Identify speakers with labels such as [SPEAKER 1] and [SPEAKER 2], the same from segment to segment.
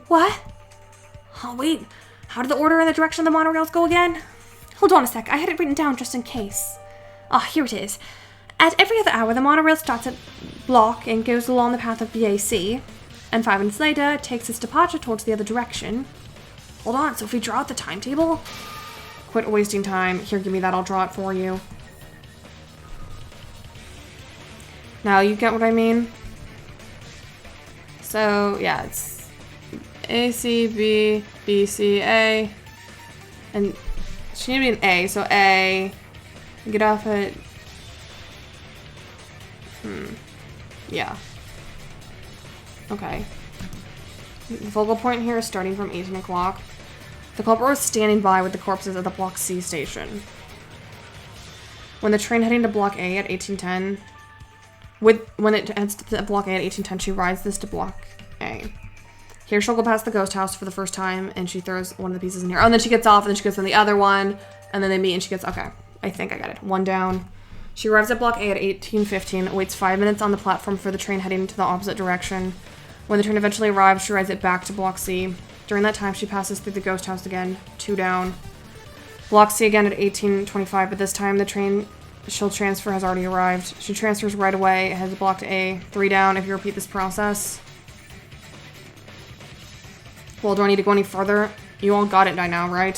[SPEAKER 1] What? Oh, wait. How did the order and the direction of the monorails go again? Hold on a sec. I had it written down just in case. Ah, here it is. At every other hour, the monorail starts at block and goes along the path of BAC. And 5 minutes later, it takes its departure towards the other direction. Hold on, so if we draw out the timetable? Quit wasting time. Here, give me that. I'll draw it for you. Now, you get what I mean? So, yeah, it's A, C, B, B, C, A. And she need to be an A, so A. Get off at... Yeah. Okay. The focal point here is starting from 18 o'clock. The culprit was standing by with the corpses at the Block C station. When the train heading to Block A at 1810... When it heads to Block A at 1810, she rides this to Block A. Here she'll go past the ghost house for the first time, and she throws one of the pieces in here. Oh, and then she gets off, and then she goes on the other one, and then they meet, and she gets... Okay, I think I got it. One down. She arrives at Block A at 18:15, waits 5 minutes on the platform for the train heading to the opposite direction. When the train eventually arrives, she rides it back to Block C. During that time, she passes through the ghost house again. 2 down. Block C again at 18:25, but this time the train she'll transfer has already arrived. She transfers right away, heads to Block A. 3 down if you repeat this process. Well, do I need to go any further? You all got it by now, right?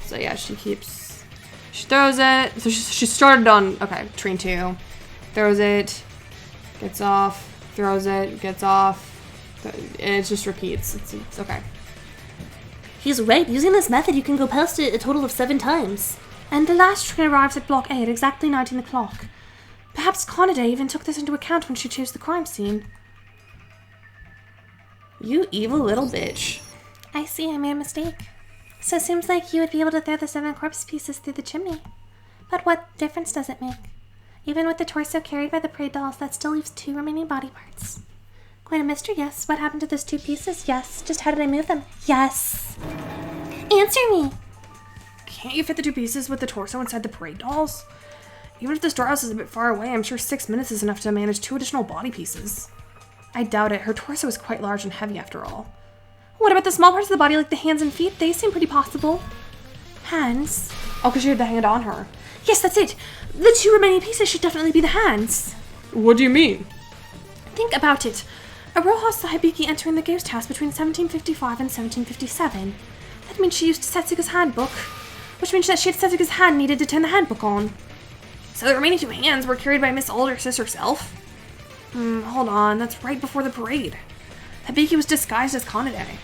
[SPEAKER 1] So yeah, she throws it. So she started on, okay, train 2. Throws it, gets off, throws it, gets off. And it just repeats. It's okay.
[SPEAKER 2] He's right. Using this method, you can go past it a total of 7 times.
[SPEAKER 1] And the last train arrives at Block A at exactly 19 o'clock. Perhaps Conade even took this into account when she chose the crime scene. You evil little bitch.
[SPEAKER 2] I see, I made a mistake. So it seems like you would be able to throw the 7 corpse pieces through the chimney. But what difference does it make? Even with the torso carried by the prey dolls, that still leaves 2 remaining body parts. Quite a mystery, yes. What happened to those 2 pieces? Yes. Just how did I move them? Yes. Answer me!
[SPEAKER 1] Can't you fit the 2 pieces with the torso inside the parade dolls? Even if the storehouse is a bit far away, I'm sure 6 minutes is enough to manage 2 additional body pieces. I doubt it. Her torso is quite large and heavy after all. What about the small parts of the body like the hands and feet? They seem pretty possible. Hands? Oh, because she had the hand on her. Yes, that's it. The 2 remaining pieces should definitely be the hands. What do you mean? Think about it. Aroha saw Hibiki entering the ghost house between 1755 and 1757. That means she used Setsuga's handbook, which means that she had Setsuga's hand needed to turn the handbook on. So the remaining 2 hands were carried by Miss Aldersis herself? Hold on, that's right before the parade. Hibiki was disguised as Kanade.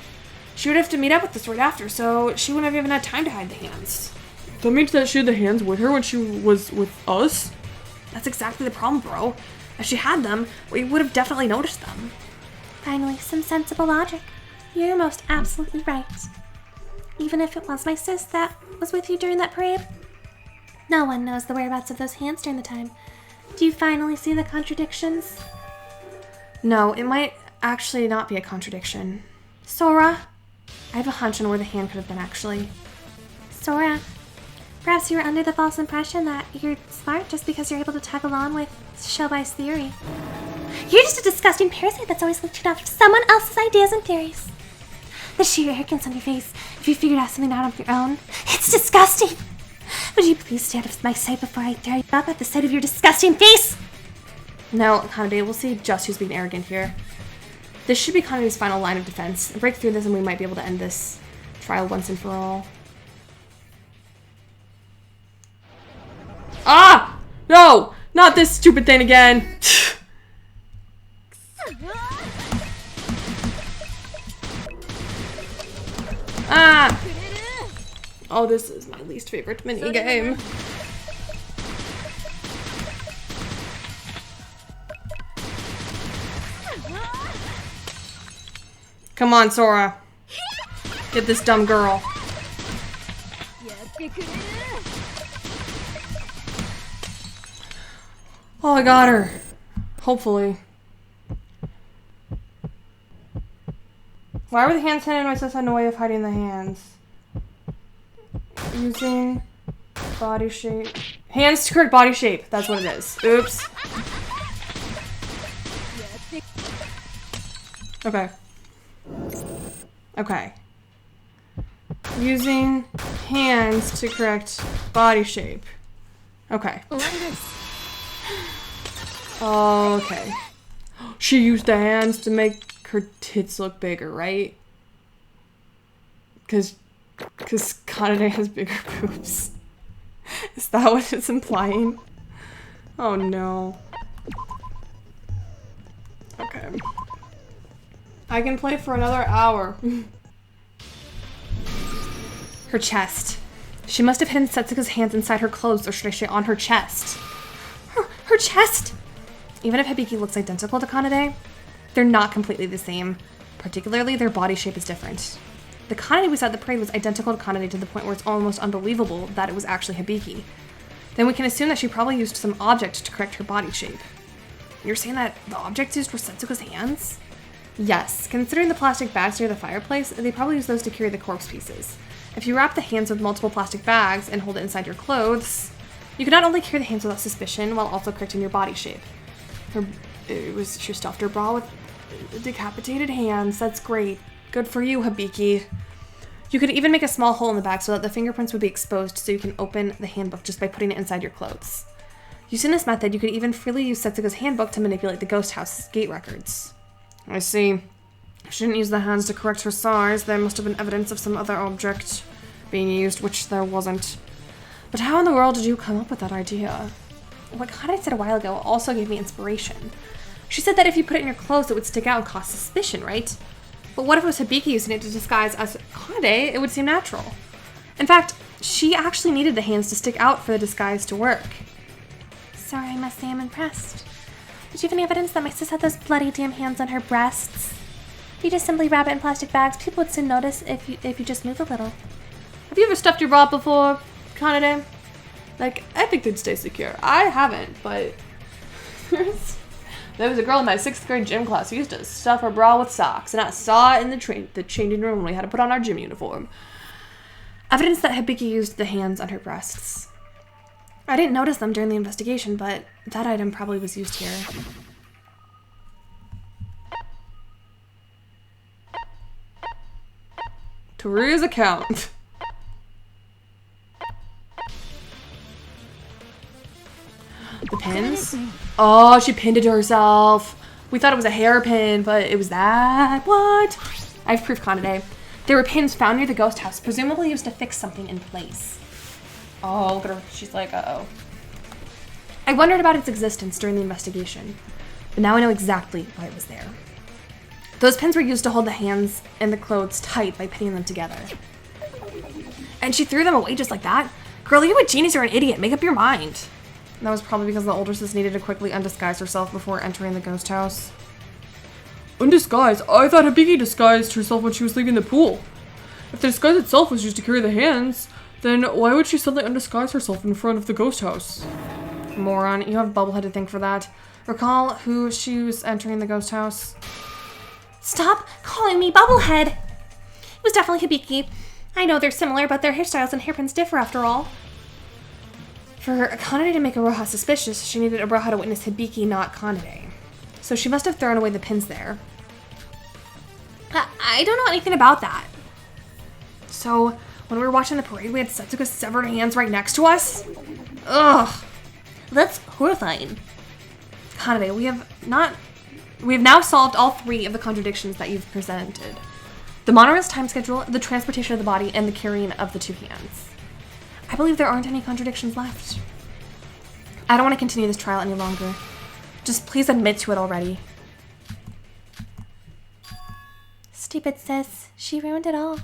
[SPEAKER 1] She would have to meet up with us right after, so she wouldn't have even had time to hide the hands. That means that she had the hands with her when she was with us? That's exactly the problem, bro. If she had them, we would have definitely noticed them.
[SPEAKER 2] Finally, some sensible logic. You're most absolutely right. Even if it was my sis that was with you during that parade. No one knows the whereabouts of those hands during the time. Do you finally see the contradictions?
[SPEAKER 1] No, it might actually not be a contradiction. Sora, I have a hunch on where the hand could have been actually.
[SPEAKER 2] Sora, perhaps you were under the false impression that you're smart just because you're able to tag along with Shobay's theory. You're just a disgusting parasite that's always looking after someone else's ideas and theories. The sheer arrogance on your face, if you figured out something out of your own, it's disgusting. Would you please stay out of my sight before I tear you up at the sight of your disgusting face?
[SPEAKER 1] No, Kanade, we'll see just who's being arrogant here. This should be Kanade's final line of defense. Break through this and we might be able to end this trial once and for all. Ah! No! Not this stupid thing again! Ah! Oh, this is my least favorite minigame. Come on, Sora. Get this dumb girl. Oh, I got her. Hopefully. Why were the hands hidden? My sis had no way of hiding the hands. Using body shape. Hands to correct body shape. That's what it is. Oops. Okay. Okay. Using hands to correct body shape. Okay. Okay. She used the hands to make her tits look bigger, right? Because Kanade has bigger boobs. Is that what it's implying? Oh no. Okay. I can play for another hour. Her chest. She must have hidden Setsuka's hands inside her clothes, or should I say on her chest? Her chest! Even if Hibiki looks identical to Kanade, they're not completely the same. Particularly, their body shape is different. The Kanade we saw at the parade was identical to Kanade to the point where it's almost unbelievable that it was actually Hibiki. Then we can assume that she probably used some object to correct her body shape. You're saying that the objects used were Setsuka's hands? Yes, considering the plastic bags near the fireplace, they probably used those to carry the corpse pieces. If you wrap the hands with multiple plastic bags and hold it inside your clothes, you can not only carry the hands without suspicion while also correcting your body shape. She stuffed her bra with decapitated hands. That's great. Good for you, Hibiki. You could even make a small hole in the bag so that the fingerprints would be exposed so you can open the handbook just by putting it inside your clothes. Using this method, you could even freely use Setsuka's handbook to manipulate the ghost house's gate records. I see. If she didn't use the hands to correct her size, there must have been evidence of some other object being used, which there wasn't. But how in the world did you come up with that idea? What Kanade said a while ago also gave me inspiration. She said that if you put it in your clothes, it would stick out and cause suspicion, right? But what if it was Hibiki using it to disguise as Kanade? It would seem natural. In fact, she actually needed the hands to stick out for the disguise to work.
[SPEAKER 2] Sorry, I must say I'm impressed. Did you have any evidence that my sis had those bloody damn hands on her breasts? If you just simply wrap it in plastic bags, people would soon notice if you just move a little.
[SPEAKER 1] Have you ever stuffed your bra before, Kanade? Like, I think they'd stay secure. I haven't, but there was a girl in my 6th grade gym class who used to stuff her bra with socks, and I saw it in the changing room when we had to put on our gym uniform. Evidence that Hibiki used the hands on her breasts. I didn't notice them during the investigation, but that item probably was used here. Toria's account. The pins? Oh, she pinned it to herself. We thought it was a hairpin, but it was that. What? I have proof, Kanade. There were pins found near the ghost house, presumably used to fix something in place. Oh, look at her. She's like, uh-oh. I wondered about its existence during the investigation, but now I know exactly why it was there. Those pins were used to hold the hands and the clothes tight by pinning them together. And she threw them away just like that? Girl, are you a genius or an idiot? Make up your mind. That was probably because the older sis needed to quickly undisguise herself before entering the ghost house. Undisguised? I thought Hibiki disguised herself when she was leaving the pool. If the disguise itself was used to carry the hands, then why would she suddenly undisguise herself in front of the ghost house? Moron, you have Bubblehead to thank for that. Recall who she was entering the ghost house?
[SPEAKER 2] Stop calling me Bubblehead! It was definitely Hibiki. I know they're similar, but their hairstyles and hairpins differ after all.
[SPEAKER 1] For Kanade to make Aroha suspicious, she needed Aroha to witness Hibiki, not Kanade. So she must have thrown away the pins there. I don't know anything about that. So, when we were watching the parade, we had Setsuka's severed hands right next to us? Ugh. That's horrifying. Kanade, we have now solved all 3 of the contradictions that you've presented. The monoral's time schedule, the transportation of the body, and the carrying of the 2 hands. I believe there aren't any contradictions left. I don't want to continue this trial any longer. Just please admit to it already.
[SPEAKER 2] Stupid sis. She ruined it all.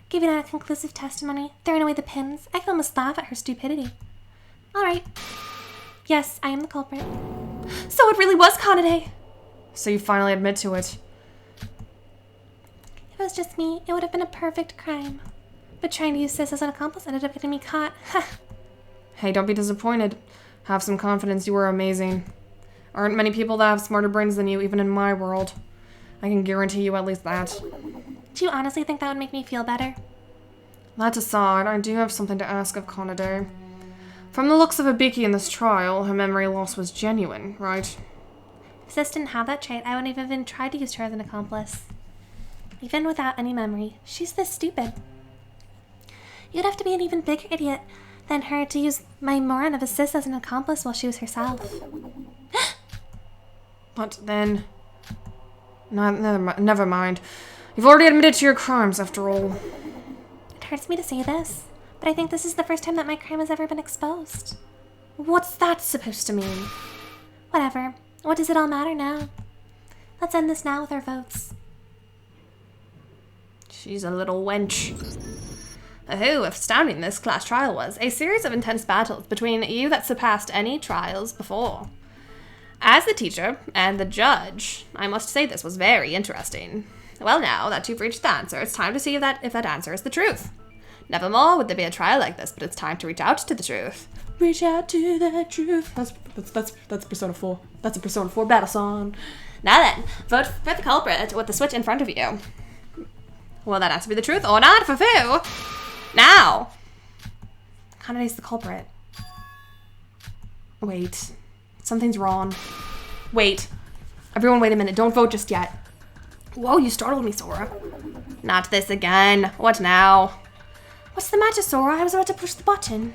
[SPEAKER 2] Giving out a conclusive testimony, throwing away the pins. I could almost laugh at her stupidity. Alright. Yes, I am the culprit.
[SPEAKER 1] So it really was Kanade! So you finally admit to it.
[SPEAKER 2] If it was just me, it would have been a perfect crime. But trying to use sis as an accomplice ended up getting me caught.
[SPEAKER 1] Hey, don't be disappointed. Have some confidence, you were amazing. Aren't many people that have smarter brains than you, even in my world. I can guarantee you at least that.
[SPEAKER 2] Do you honestly think that would make me feel better?
[SPEAKER 1] That aside, I do have something to ask of Kanade. From the looks of Hibiki in this trial, her memory loss was genuine, right?
[SPEAKER 2] If sis didn't have that trait, I wouldn't have even tried to use her as an accomplice. even without any memory. She's this stupid. You'd have to be an even bigger idiot than her to use my moron of a sis as an accomplice while she was herself.
[SPEAKER 1] But then... No, never mind. You've already admitted to your crimes, after all.
[SPEAKER 2] It hurts me to say this, but I think this is the first time that my crime has ever been exposed.
[SPEAKER 1] What's that supposed to mean?
[SPEAKER 2] Whatever. What does it all matter now? Let's end this now with our votes.
[SPEAKER 1] She's a little wench. Oh, astounding this class trial was. A series of intense battles between you that surpassed any trials before. As the teacher and the judge, I must say this was very interesting. Well, now that you've reached the answer, it's time to see if that answer is the truth. Nevermore would there be a trial like this, but it's time to reach out to the truth. Reach out to the truth. That's Persona 4. That's a Persona 4 battle song. Now then, vote for the culprit with the switch in front of you. Will that answer be the truth or not for who? Now! Kanade's the culprit. Wait. Something's wrong. Wait. Everyone wait a minute. Don't vote just yet. Whoa, you startled me, Sora. Not this again. What now?
[SPEAKER 2] What's the matter, Sora? I was about to push the button.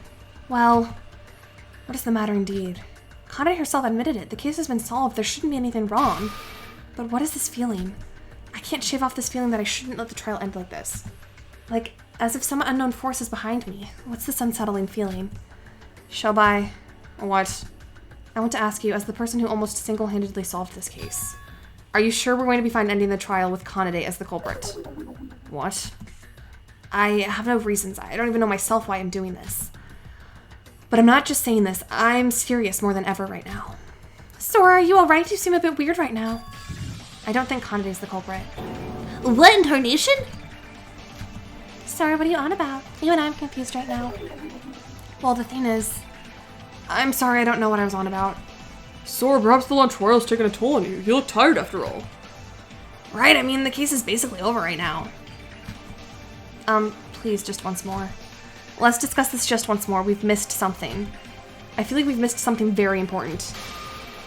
[SPEAKER 1] Well, what is the matter indeed? Kanade herself admitted it. The case has been solved. There shouldn't be anything wrong. But what is this feeling? I can't shave off this feeling that I shouldn't let the trial end like this. Like, as if some unknown force is behind me. What's this unsettling feeling? Shobai, what? I want to ask you, as the person who almost single-handedly solved this case, are you sure we're going to be fine ending the trial with Kanade as the culprit? What? I have no reasons. I don't even know myself why I'm doing this. But I'm not just saying this. I'm serious more than ever right now.
[SPEAKER 2] Sora, are you alright? You seem a bit weird right now.
[SPEAKER 1] I don't think Kanade's the culprit.
[SPEAKER 2] What incarnation? Sorry, what are you on about? Even I'm confused right now.
[SPEAKER 1] Well, the thing is, I'm sorry, I don't know what I was on about. Sora, perhaps the long trial's taking a toll on you. You look tired after all. Right, I mean, the case is basically over right now. Please, just once more. Let's discuss this just once more. We've missed something. I feel like we've missed something very important.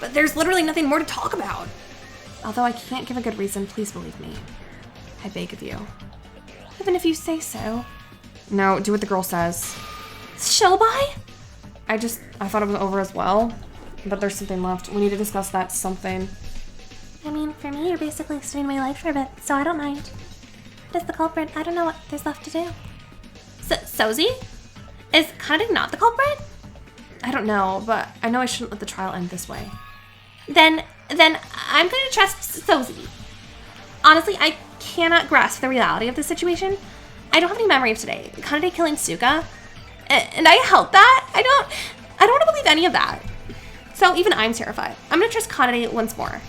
[SPEAKER 1] But there's literally nothing more to talk about. Although I can't give a good reason, please believe me. I beg of you.
[SPEAKER 2] Even if you say so.
[SPEAKER 1] No, do what the girl says.
[SPEAKER 2] Shobai?
[SPEAKER 1] I thought it was over as well. But there's something left. We need to discuss that something.
[SPEAKER 2] I mean, for me, you're basically extending my life for a bit, so I don't mind. But as the culprit, I don't know what there's left to do.
[SPEAKER 1] Sozi? Is Kanade not the culprit? I don't know, but I know I shouldn't let the trial end this way.
[SPEAKER 2] Then I'm going to trust Sozi. Honestly, I cannot grasp the reality of the situation. I don't have any memory of today. Kanade killing Suga, and I helped that. I don't want to believe any of that. So even I'm terrified. I'm going to trust Kanade once more.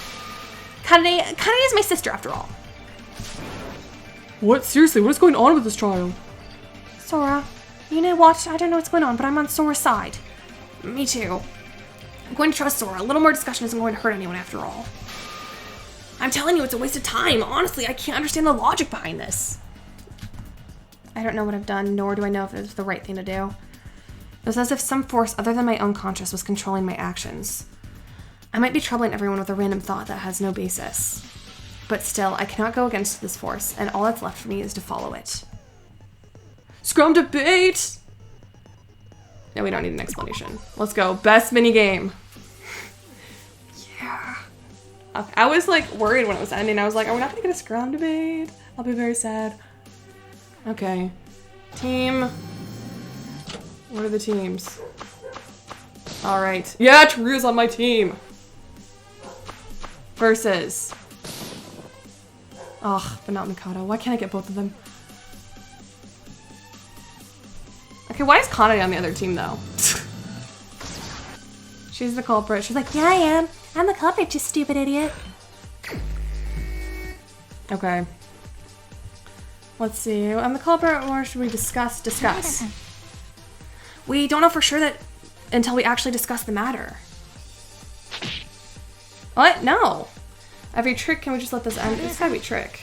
[SPEAKER 2] Kanade is my sister after all.
[SPEAKER 1] What? Seriously, what is going on with this trial?
[SPEAKER 2] Sora, you know what? I don't know what's going on, but I'm on Sora's side.
[SPEAKER 1] Me too. I'm going to trust Sora. A little more discussion isn't going to hurt anyone after all. I'm telling you, it's a waste of time. Honestly, I can't understand the logic behind this. I don't know what I've done, nor do I know if it was the right thing to do. It was as if some force other than my own conscience was controlling my actions. I might be troubling everyone with a random thought that has no basis. But still, I cannot go against this force, and all that's left for me is to follow it. Scrum debate! No, we don't need an explanation. Let's go. Best minigame. Yeah. Okay. I was like worried when it was ending. I was like, are we not gonna get a scrum debate? I'll be very sad. Okay. Team. What are the teams? Alright. Yeah, Taru's on my team. Versus. Ugh, but not Mikado. Why can't I get both of them? Okay, why is Kanade on the other team, though? She's the culprit. She's like,
[SPEAKER 2] Yeah, I am. I'm the culprit, you stupid idiot.
[SPEAKER 1] okay. Let's see. I'm the culprit, or should we discuss? Discuss. We don't know for sure that until we actually discuss the matter. What? No. Every trick, can we just let this end? It's gotta be trick.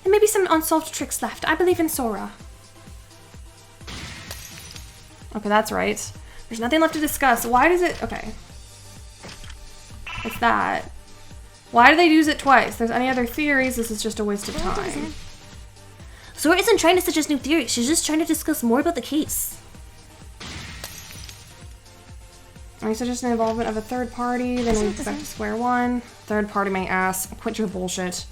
[SPEAKER 2] There may be some unsolved tricks left. I believe in Sora.
[SPEAKER 1] Okay, that's right. There's nothing left to discuss. Why does it... Okay. It's that. Why do they use it twice? If there's any other theories, this is just a waste of time.
[SPEAKER 2] Sora isn't trying to suggest new theories, she's just trying to discuss more about the case.
[SPEAKER 1] I suggest an involvement of a third party, then we go back to square one. Third party my ass. Quit your bullshit.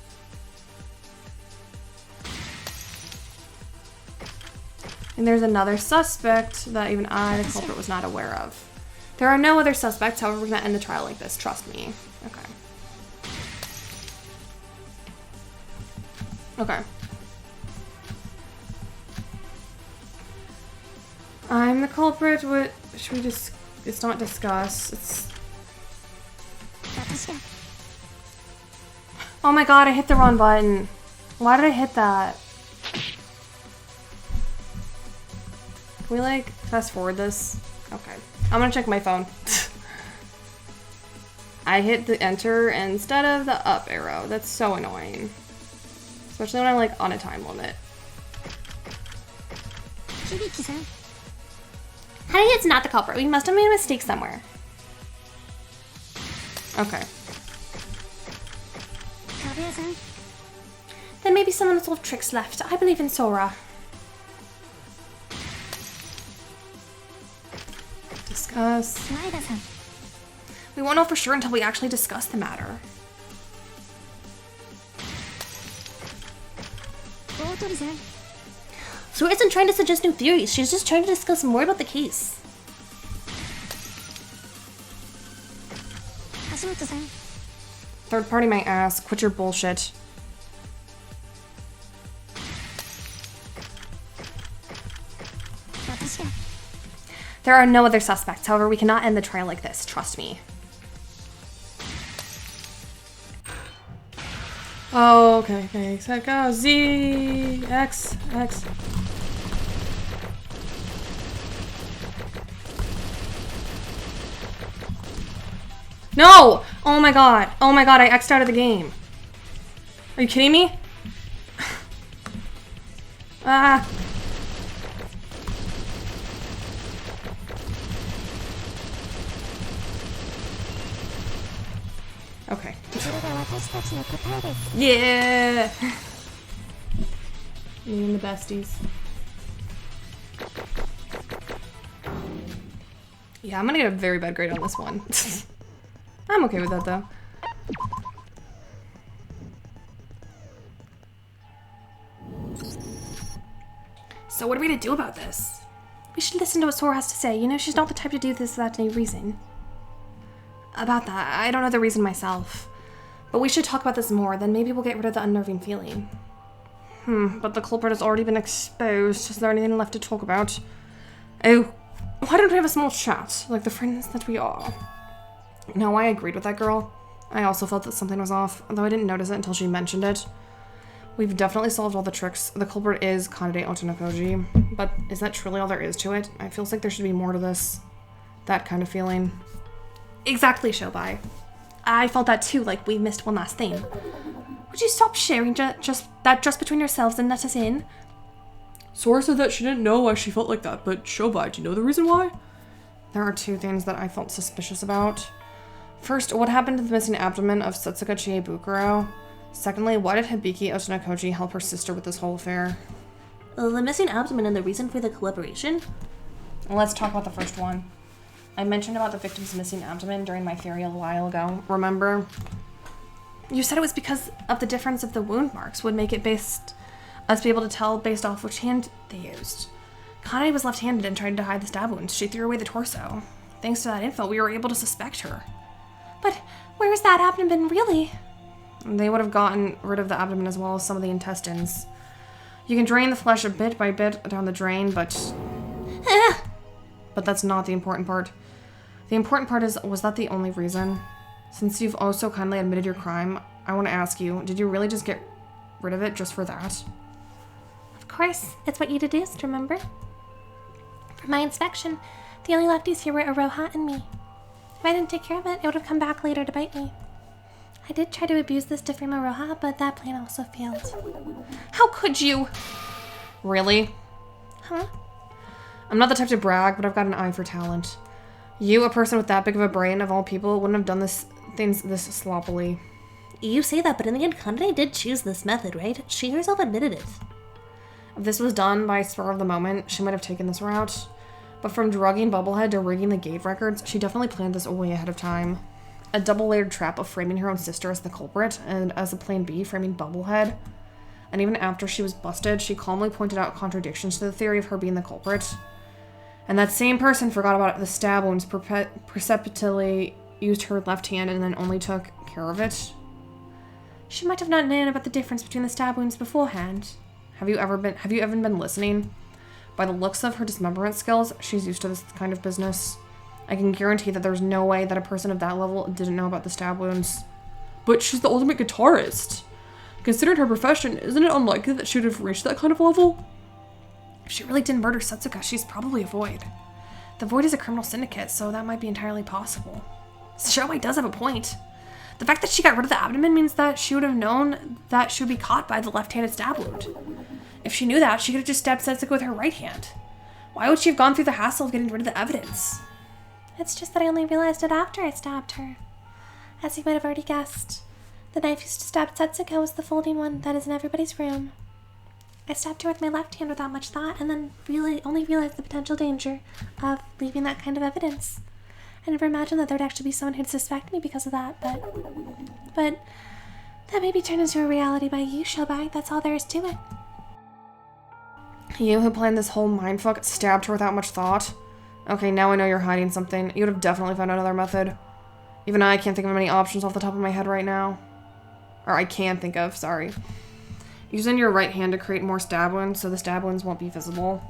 [SPEAKER 1] And there's another suspect that even I, the culprit, was not aware of. There are no other suspects, however, we're gonna end the trial like this, trust me. Okay. Okay. I'm the culprit. What should we just... It's not discuss. It's... Oh my god, I hit the wrong button. Why did I hit that? Can we, like, fast forward this? Okay. I'm gonna check my phone. I hit the enter instead of the up arrow. That's so annoying. Especially when I'm, like, on a time limit.
[SPEAKER 2] Honey, it's not the culprit. We must have made a mistake somewhere.
[SPEAKER 1] Okay.
[SPEAKER 2] Then maybe some unsolved tricks left. I believe in Sora.
[SPEAKER 1] Discuss. We won't know for sure until we actually discuss the matter.
[SPEAKER 2] Sora isn't trying to suggest new theories, she's just trying to discuss more about the case.
[SPEAKER 1] Third party my ass. Quit your bullshit. There are no other suspects, however, we cannot end the trial like this, trust me. Oh, okay. Set go. Z, X, X. No! Oh my god, I X'd out of the game. Are you kidding me? Ah. Okay. Yeah! Me and the besties. Yeah, I'm gonna get a very bad grade on this one. I'm okay with that though. So what are we gonna do about this?
[SPEAKER 2] We should listen to what Sora has to say. You know, she's not the type to do this without any reason.
[SPEAKER 1] About that, I don't know the reason myself. But we should talk about this more, then maybe we'll get rid of the unnerving feeling. But the culprit has already been exposed. Is there anything left to talk about? Oh, why don't we have a small chat, like the friends that we are? No, I agreed with that girl. I also felt that something was off, although I didn't notice it until she mentioned it. We've definitely solved all the tricks. The culprit is Kanade Otonokoji, but is that truly all there is to it? I feels like there should be more to this. That kind of feeling.
[SPEAKER 2] Exactly, Shobai. I felt that too, like we missed one last thing. Would you stop sharing just between yourselves and let us in?
[SPEAKER 1] Sora said that she didn't know why she felt like that, but Shobai, do you know the reason why? There are two things that I felt suspicious about. First, what happened to the missing abdomen of Setsuka Chiebukuro? Secondly, why did Hibiki Otonokoji help her sister with this whole affair?
[SPEAKER 2] The missing abdomen and the reason for the collaboration?
[SPEAKER 1] Let's talk about the first one. I mentioned about the victim's missing abdomen during my theory a while ago, remember? You said it was because of the difference of the wound marks would make it us be able to tell based off which hand they used. Kanade was left-handed and tried to hide the stab wounds. She threw away the torso. Thanks to that info, we were able to suspect her.
[SPEAKER 2] But where's that abdomen really?
[SPEAKER 1] They would have gotten rid of the abdomen as well as some of the intestines. You can drain the flesh a bit by bit down the drain, but that's not the important part. The important part is, was that the only reason? Since you've also kindly admitted your crime, I want to ask you, did you really just get rid of it just for that?
[SPEAKER 2] Of course, it's what you deduced, remember? For my inspection, the only lefties here were Aroha and me. If I didn't take care of it, it would have come back later to bite me. I did try to abuse this to frame Aroha, but that plan also failed.
[SPEAKER 1] How could you? Really?
[SPEAKER 2] Huh?
[SPEAKER 1] I'm not the type to brag, but I've got an eye for talent. You, a person with that big of a brain of all people, wouldn't have done things this sloppily.
[SPEAKER 2] You say that, but in the end, Kande did choose this method, right? She herself admitted it.
[SPEAKER 1] If this was done by spur of the moment, she might have taken this route. But from drugging Bubblehead to rigging the gate records, she definitely planned this way ahead of time. A double-layered trap of framing her own sister as the culprit, and as a plan B, framing Bubblehead. And even after she was busted, she calmly pointed out contradictions to the theory of her being the culprit. And that same person forgot about the stab wounds, precipitously used her left hand, and then only took care of it. She might have not known about the difference between the stab wounds beforehand. Have you even been listening? By the looks of her dismemberment skills, she's used to this kind of business. I can guarantee that there's no way that a person of that level didn't know about the stab wounds. But she's the ultimate guitarist. Considering her profession, isn't it unlikely that she would have reached that kind of level? If she really didn't murder Setsuka, she's probably a Void. The Void is a criminal syndicate, so that might be entirely possible. Shobai does have a point. The fact that she got rid of the abdomen means that she would have known that she would be caught by the left-handed stab wound. If she knew that, she could have just stabbed Setsuka with her right hand. Why would she have gone through the hassle of getting rid of the evidence?
[SPEAKER 2] It's just that I only realized it after I stabbed her. As you might have already guessed, the knife used to stab Setsuka was the folding one that is in everybody's room. I stabbed her with my left hand without much thought, and then only realized the potential danger of leaving that kind of evidence. I never imagined that there would actually be someone who'd suspect me because of that, but that may be turned into a reality by you, Shobai. That's all there is to it.
[SPEAKER 1] You who planned this whole mindfuck stabbed her without much thought? Okay, now I know you're hiding something. You would have definitely found another method. Even I can't think of many options off the top of my head right now. Or I can think of, sorry. Using your right hand to create more stab wounds so the stab wounds won't be visible.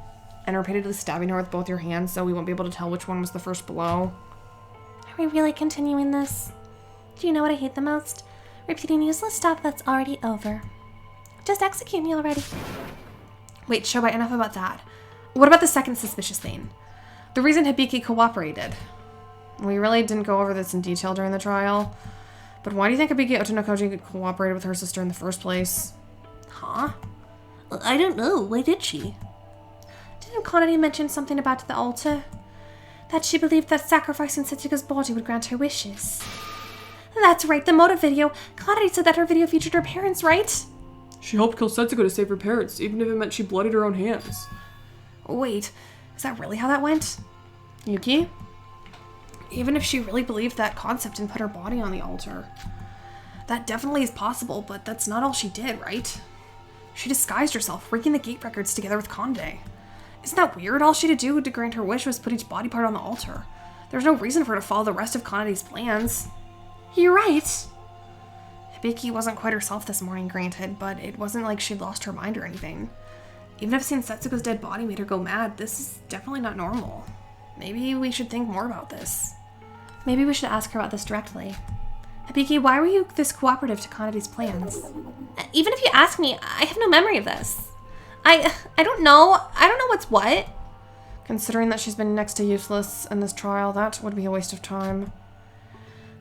[SPEAKER 1] And repeatedly stabbing her with both your hands so we won't be able to tell which one was the first blow.
[SPEAKER 2] Are we really continuing this? Do you know what I hate the most? Repeating useless stuff that's already over. Just execute me already.
[SPEAKER 1] Wait, Shobai, enough about that. What about the second suspicious thing? The reason Hibiki cooperated. We really didn't go over this in detail during the trial. But why do you think Hibiki Otonokoji cooperated with her sister in the first place?
[SPEAKER 2] Huh? I don't know. Why did she? Didn't Kanade mention something about the altar? That she believed that sacrificing Setsuka's body would grant her wishes. That's right, the motive video. Kanade said that her video featured her parents, right?
[SPEAKER 1] She helped kill Setsuka to save her parents, even if it meant she bloodied her own hands. Wait, is that really how that went? Yuki? Even if she really believed that concept and put her body on the altar. That definitely is possible, but that's not all she did, right? She disguised herself, rigging the gate records together with Kande. Isn't that weird? All she had to do to grant her wish was put each body part on the altar. There's no reason for her to follow the rest of Kanade's plans.
[SPEAKER 2] You're right.
[SPEAKER 1] Hibiki wasn't quite herself this morning, granted, but it wasn't like she'd lost her mind or anything. Even if seeing Setsuka's dead body made her go mad, this is definitely not normal. Maybe we should think more about this. Maybe we should ask her about this directly. Hibiki, why were you this cooperative to Kanade's plans?
[SPEAKER 2] Even if you ask me, I have no memory of this. I don't know. I don't know what's what.
[SPEAKER 1] Considering that she's been next to useless in this trial, that would be a waste of time.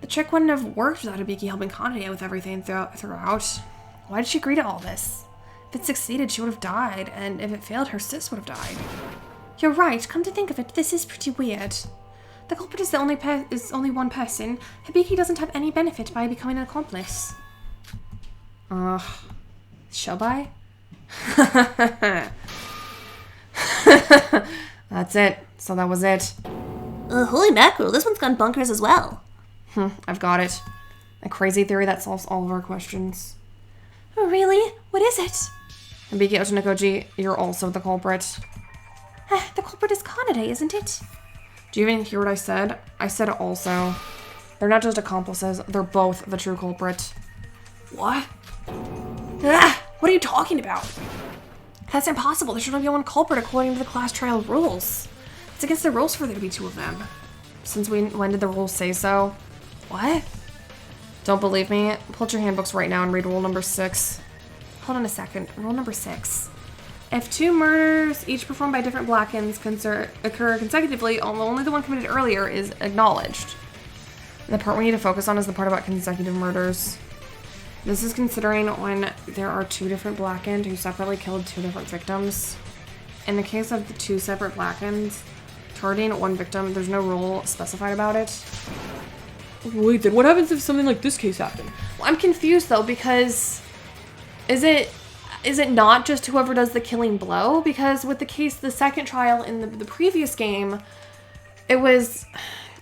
[SPEAKER 1] The trick wouldn't have worked without Hibiki helping Kanade with everything throughout. Why did she agree to all this? If it succeeded, she would have died, and if it failed, her sis would have died.
[SPEAKER 2] You're right. Come to think of it, this is pretty weird. The culprit is only one person. Hibiki doesn't have any benefit by becoming an accomplice.
[SPEAKER 1] Shobai? That's it. So that was it.
[SPEAKER 2] Holy mackerel, this one's gone bonkers as well.
[SPEAKER 1] I've got it. A crazy theory that solves all of our questions.
[SPEAKER 2] Really? What is it?
[SPEAKER 1] Hibiki Otonokoji, you're also the culprit.
[SPEAKER 2] The culprit is Kanade, isn't it?
[SPEAKER 1] Do you even hear what I said? I said also. They're not just accomplices, they're both the true culprit. What? What are you talking about? That's impossible. There should only be one culprit according to the class trial rules. It's against the rules for there to be two of them. Since when did the rules say so? What? Don't believe me? Pull out your handbooks right now and read rule number 6. Hold on a second. Rule number 6. If two murders, each performed by different blackens, occur consecutively, only the one committed earlier is acknowledged. The part we need to focus on is the part about consecutive murders. This is considering when there are two different blackened who separately killed two different victims. In the case of the two separate blackens, targeting one victim, there's no rule specified about it.
[SPEAKER 3] Wait, then what happens if something like this case happened?
[SPEAKER 1] Well, I'm confused though, because is it not just whoever does the killing blow? Because with the second trial in the previous game, it was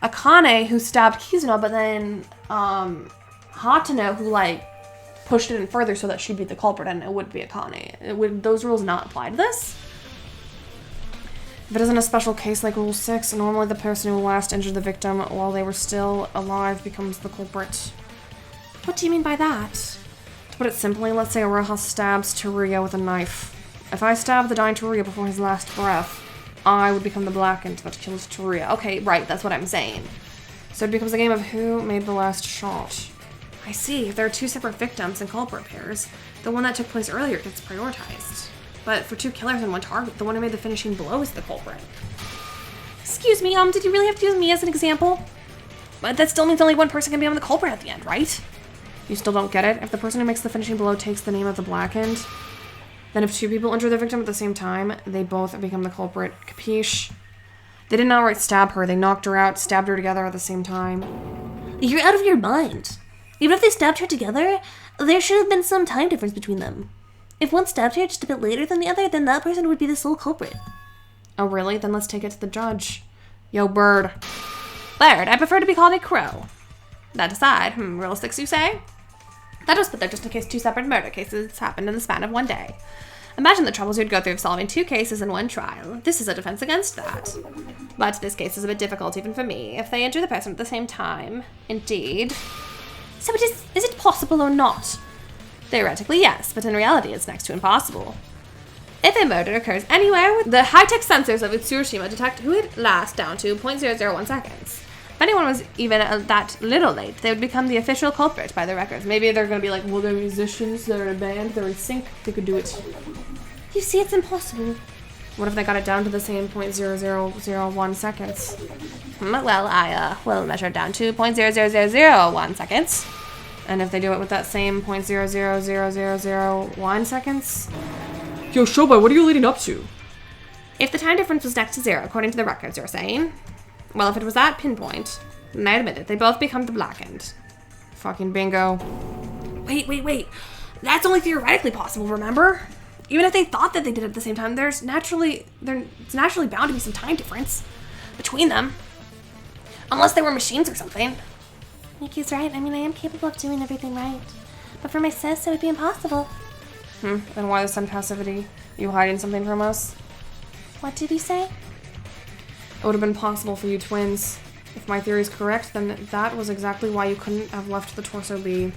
[SPEAKER 1] Akane who stabbed Kizuna, but then Hatano who like pushed it in further so that she'd be the culprit and it would be Akane. Would those rules not apply to this? If it isn't a special case like Rule 6, normally the person who last injured the victim while they were still alive becomes the culprit.
[SPEAKER 2] What do you mean by that?
[SPEAKER 1] To put it simply, let's say Aroha stabs Teruya with a knife. If I stab the dying Teruya before his last breath, I would become the blackened that kills Teruya. Okay, right, that's what I'm saying. So it becomes a game of who made the last shot. I see, if there are two separate victims and culprit pairs, the one that took place earlier gets prioritized. But for two killers and one target, the one who made the finishing blow is the culprit.
[SPEAKER 2] Excuse me, did you really have to use me as an example?
[SPEAKER 1] But that still means only one person can become the culprit at the end, right? You still don't get it? If the person who makes the finishing blow takes the name of the blackened, then if two people injure the victim at the same time, they both become the culprit. Capiche? They didn't outright stab her, they knocked her out, stabbed her together at the same time.
[SPEAKER 2] You're out of your mind. Even if they stabbed her together, there should have been some time difference between them. If one stabbed her just a bit later than the other, then that person would be the sole culprit.
[SPEAKER 1] Oh really? Then let's take it to the judge. Yo, Bird. Bird, I prefer to be called a crow. That aside, Rule 6 you say? That was put there just in case two separate murder cases happened in the span of one day. Imagine the troubles you'd go through of solving two cases in one trial. This is a defense against that. But this case is a bit difficult even for me, if they injure the person at the same time. Indeed.
[SPEAKER 2] So is it possible or not?
[SPEAKER 1] Theoretically, yes, but in reality, it's next to impossible. If a murder occurs anywhere, with the high-tech sensors of Tsushima detect who it lasts down to 0.001 seconds. If anyone was even that little late, they would become the official culprit by their records. Maybe they're going to be like, well, they're musicians, they're in a band, they're in sync, they could do it.
[SPEAKER 2] You see, it's impossible.
[SPEAKER 1] What if they got it down to the same 0.0001 seconds? Well, I will measure it down to 0.00001 seconds. And if they do it with that same 0.000001 seconds?
[SPEAKER 3] Yo, Shobai, what are you leading up to?
[SPEAKER 1] If the time difference was next to zero, according to the records you're saying, well, if it was that pinpoint, then I admit it, they both become the blackened. Fucking bingo. Wait. That's only theoretically possible, remember? Even if they thought that they did it at the same time, it's naturally bound to be some time difference between them. Unless they were machines or something.
[SPEAKER 2] Miki's right. I mean, I am capable of doing everything right. But for my sis, it would be impossible.
[SPEAKER 1] Then why the sun passivity? You hiding something from us?
[SPEAKER 2] What did he say?
[SPEAKER 1] It would have been possible for you twins. If my theory is correct, then that was exactly why you couldn't have left the torso be.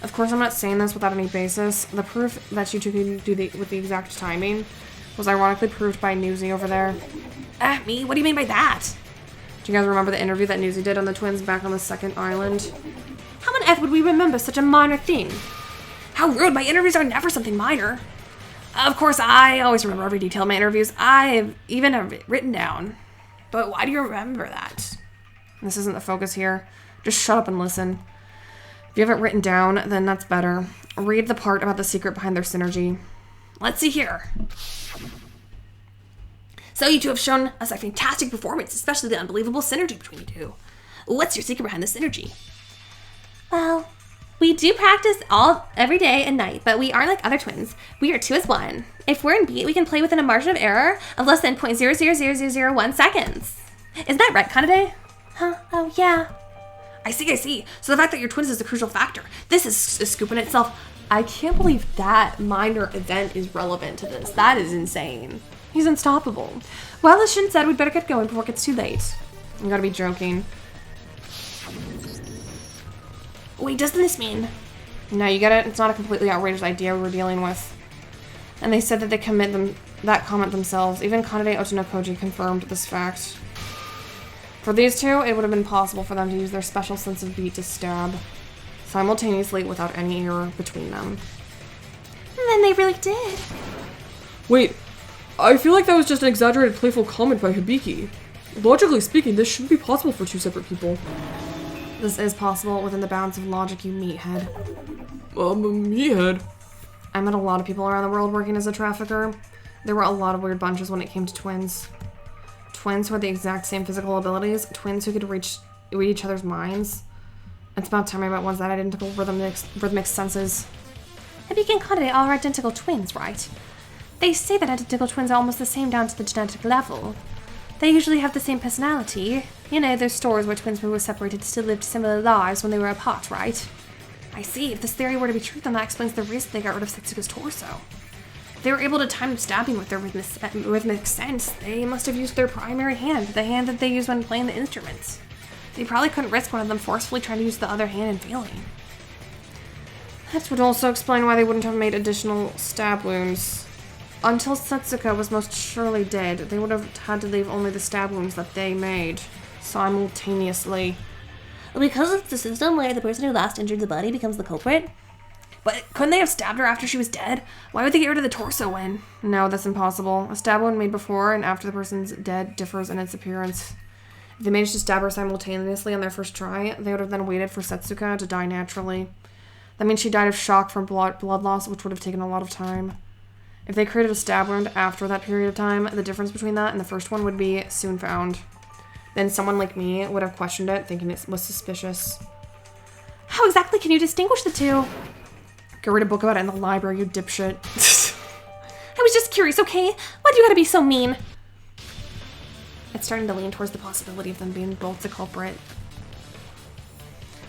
[SPEAKER 1] Of course, I'm not saying this without any basis. The proof that you two can do with the exact timing was ironically proved by Newsy over there. Me? What do you mean by that? Do you guys remember the interview that Newsy did on the twins back on the second island? How on earth would we remember such a minor thing? How rude, my interviews are never something minor. Of course, I always remember every detail of my interviews. I even have it written down. But why do you remember that? This isn't the focus here. Just shut up and listen. If you have it written down, then that's better. Read the part about the secret behind their synergy. Let's see here. So you two have shown us a fantastic performance, especially the unbelievable synergy between you two. What's your secret behind the synergy?
[SPEAKER 2] Well, we do practice every day and night, but we aren't like other twins. We are two as one. If we're in beat, we can play within a margin of error of less than 0.000001 seconds. Isn't that right, Kanade? Huh? Oh, yeah.
[SPEAKER 1] I see. So the fact that you're twins is a crucial factor. This is a scoop in itself. I can't believe that minor event is relevant to this. That is insane. He's unstoppable. Well, as Shin said, we'd better get going before it gets too late. You gotta be joking. Wait, doesn't this mean? No, you get it? It's not a completely outrageous idea we're dealing with. And they said that they commit that comment themselves. Even Kanade Otonokoji confirmed this fact. For these two, it would have been possible for them to use their special sense of beat to stab simultaneously without any error between them.
[SPEAKER 2] And then they really did.
[SPEAKER 3] Wait, I feel like that was just an exaggerated playful comment by Hibiki. Logically speaking, this shouldn't be possible for two separate people.
[SPEAKER 1] This is possible within the bounds of logic, you meathead.
[SPEAKER 3] Meathead?
[SPEAKER 1] I met a lot of people around the world working as a trafficker. There were a lot of weird bunches when it came to twins. Twins who had the exact same physical abilities, twins who could read each other's minds. It's about telling me about ones that identical rhythmic senses.
[SPEAKER 2] Hibiki and Kanade are identical twins, right? They say that identical twins are almost the same down to the genetic level. They usually have the same personality. You know, those stories where twins who were separated still lived similar lives when they were apart, right? I see. If this theory were to be true, then that explains the reason they got rid of Setsuko's torso. If they were able to time the stabbing with their rhythmic sense, they must have used their primary hand, the hand that they use when playing the instruments. They probably couldn't risk one of them forcefully trying to use the other hand and failing. That would also explain why they wouldn't have made additional stab wounds. Until Setsuko was most surely dead, they would have had to leave only the stab wounds that they made simultaneously. Because it's the system where the person who last injured the body becomes the culprit?
[SPEAKER 1] But couldn't they have stabbed her after she was dead? Why would they get rid of the torso when? No, that's impossible. A stab wound made before and after the person's dead differs in its appearance. If they managed to stab her simultaneously on their first try, they would have then waited for Setsuko to die naturally. That means she died of shock from blood loss, which would have taken a lot of time. If they created a stab wound after that period of time, the difference between that and the first one would be soon found. Then someone like me would have questioned it, thinking it was suspicious.
[SPEAKER 2] How exactly can you distinguish the two?
[SPEAKER 1] Go read a book about it in the library, you dipshit.
[SPEAKER 2] I was just curious, okay? Why do you gotta be so mean?
[SPEAKER 1] It's starting to lean towards the possibility of them being both the culprit.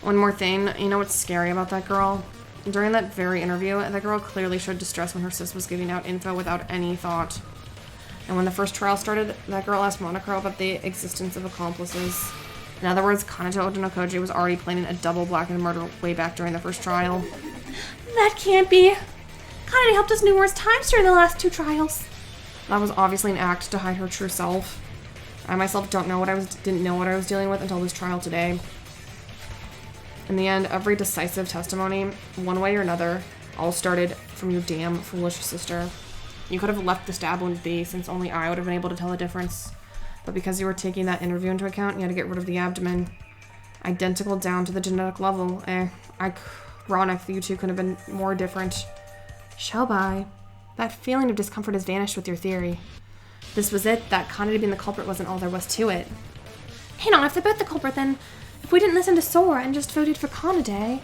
[SPEAKER 1] One more thing, you know what's scary about that girl? During that very interview, that girl clearly showed distress when her sis was giving out info without any thought. And when the first trial started, that girl asked Monokuro about the existence of accomplices. In other words, Kanato Otonokoji was already planning a double blackened murder way back during the first trial.
[SPEAKER 2] That can't be. Kanade helped us numerous times during the last 2 trials.
[SPEAKER 1] That was obviously an act to hide her true self. I myself didn't know what I was dealing with until this trial today. In the end, every decisive testimony, one way or another, all started from your damn foolish sister. You could have left the stab wounds be, since only I would have been able to tell the difference. But because you were taking that interview into account, you had to get rid of the abdomen. Identical down to the genetic level. Ironic, you two could have been more different. Shobai, that feeling of discomfort has vanished with your theory. This was it, that Kanade being the culprit wasn't all there was to it.
[SPEAKER 2] Hang on, if they're both the culprit, then if we didn't listen to Sora and just voted for Kanade...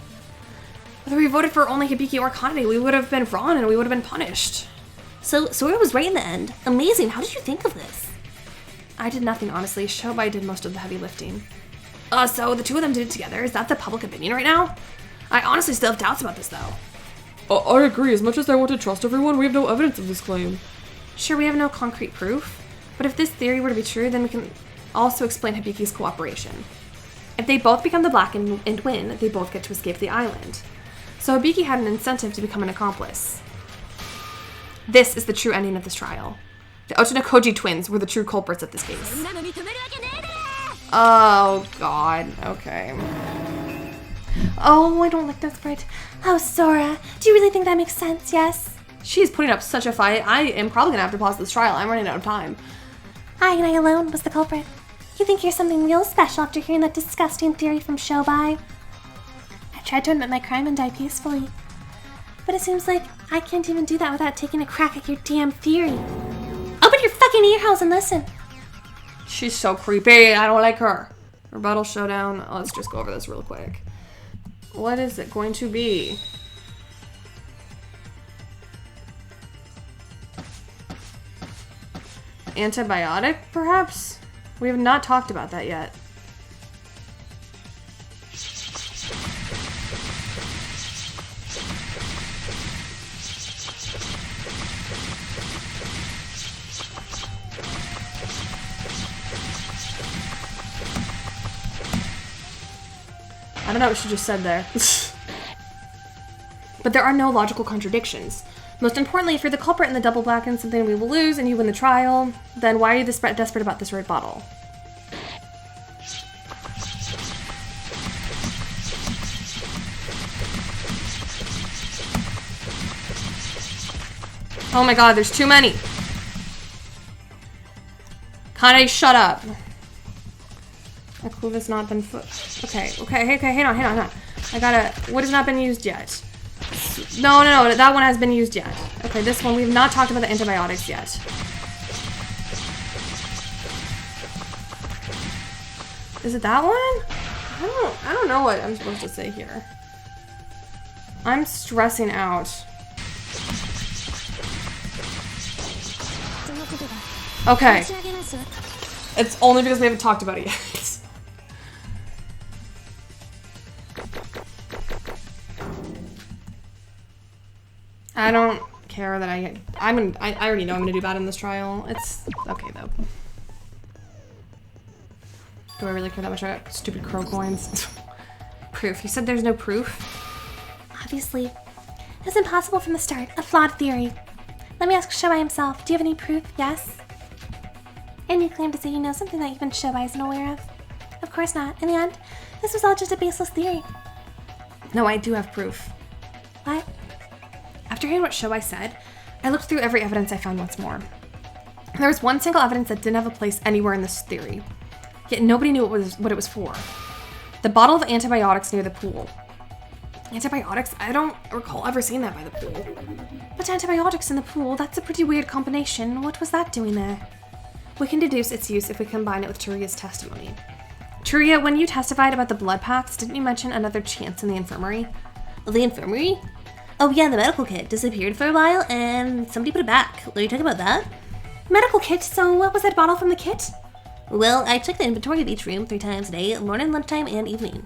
[SPEAKER 1] Whether we voted for only Hibiki or Kanade, we would have been wrong and we would have been punished.
[SPEAKER 2] So Sora was right in the end. Amazing, how did you think of this?
[SPEAKER 1] I did nothing, honestly. Shobai did most of the heavy lifting. So the two of them did it together. Is that the public opinion right now? I honestly still have doubts about this, though.
[SPEAKER 3] I agree. As much as I want to trust everyone, we have no evidence of this claim.
[SPEAKER 1] Sure, we have no concrete proof. But if this theory were to be true, then we can also explain Hibiki's cooperation. If they both become the blackened and win, they both get to escape the island. So Hibiki had an incentive to become an accomplice. This is the true ending of this trial. The Otonokoji twins were the true culprits of this case. Oh, God. Okay.
[SPEAKER 2] Oh, I don't like this part. Oh, Sora, do you really think that makes sense, yes?
[SPEAKER 1] She's putting up such a fight. I am probably gonna have to pause this trial. I'm running out of time.
[SPEAKER 2] I and I alone was the culprit. You think you're something real special after hearing that disgusting theory from Shobai? I tried to admit my crime and die peacefully. But it seems like I can't even do that without taking a crack at your damn theory. Open your fucking ear holes and listen.
[SPEAKER 1] She's so creepy. I don't like her. Rebuttal showdown. Let's just go over this real quick. What is it going to be? Antibiotic, perhaps? We have not talked about that yet. I don't know what she just said there. But there are no logical contradictions. Most importantly, if you're the culprit in the double blackened, something we will lose and you win the trial, then why are you this desperate about this red bottle? Oh my god, there's too many! Kanade, shut up! A clue has not been okay, hang on. I gotta, what has not been used yet? No, that one has been used yet. Okay, this one, we've not talked about the antibiotics yet. Is it that one? I don't know what I'm supposed to say here. I'm stressing out. Okay. It's only because we haven't talked about it yet. I don't care that I already know I'm gonna do bad in this trial. It's okay though. Do I really care that much about stupid crow coins? Proof. You said there's no proof?
[SPEAKER 2] Obviously. It was impossible from the start. A flawed theory. Let me ask Shobai himself. Do you have any proof? Yes? And you claim to say you know something that even Shobai isn't aware of? Of course not. In the end, this was all just a baseless theory.
[SPEAKER 1] No, I do have proof.
[SPEAKER 2] What?
[SPEAKER 1] After hearing what Shobai said, I looked through every evidence I found once more. There was one single evidence that didn't have a place anywhere in this theory. Yet nobody knew what it was for. The bottle of antibiotics near the pool. Antibiotics? I don't recall ever seeing that by the pool.
[SPEAKER 2] But antibiotics in the pool, that's a pretty weird combination. What was that doing there?
[SPEAKER 1] We can deduce its use if we combine it with Turia's testimony. Turia, when you testified about the blood packs, didn't you mention another chance in the infirmary?
[SPEAKER 4] The infirmary? Oh yeah, the medical kit disappeared for a while and somebody put it back. Are you talking about that?
[SPEAKER 2] Medical kit? So what was that bottle from the kit?
[SPEAKER 4] Well, I checked the inventory of each room 3 times a day, morning, lunchtime, and evening.